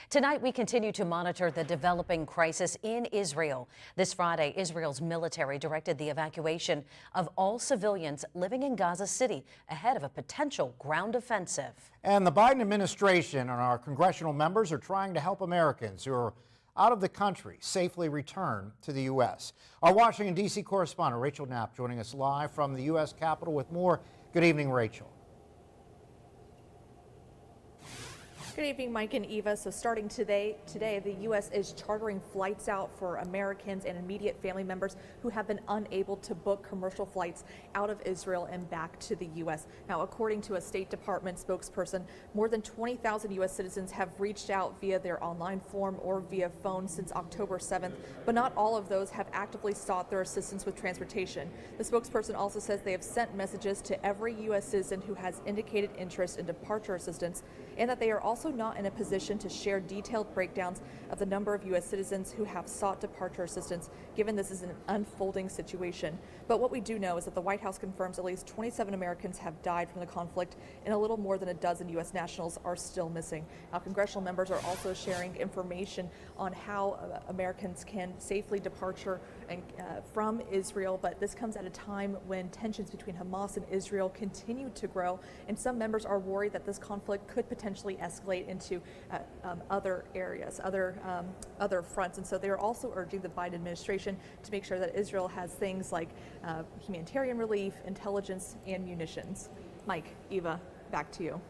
Tonight, we continue to monitor the developing crisis in Israel. This Friday, Israel's military directed the evacuation of all civilians living in Gaza City ahead of a potential ground offensive. And the Biden administration and our congressional members are trying to help Americans who are out of the country safely return to the U.S. Our Washington, D.C. correspondent Rachel Knapp joining us live from the U.S. Capitol with more. Good evening, Rachel. Good evening, Mike and Eva. So starting today, the U.S. is chartering flights out for Americans and immediate family members who have been unable to book commercial flights out of Israel and back to the U.S. Now, according to a State Department spokesperson, more than 20,000 U.S. citizens have reached out via their online form or via phone since October 7th, but not all of those have actively sought their assistance with transportation. The spokesperson also says they have sent messages to every U.S. citizen who has indicated interest in departure assistance, and that they are also not in a position to share detailed breakdowns of the number of U.S. citizens who have sought departure assistance, given this is an unfolding situation. But what we do know is that the White House confirms at least 27 Americans have died from the conflict, and a little more than a dozen U.S. nationals are still missing. Now, congressional members are also sharing information on how Americans can safely departure from Israel, but this comes at a time when tensions between Hamas and Israel continue to grow, and some members are worried that this conflict could potentially escalate into other areas, other fronts. And so they're also urging the Biden administration to make sure that Israel has things like humanitarian relief, intelligence, and munitions. Mike, Eva, back to you.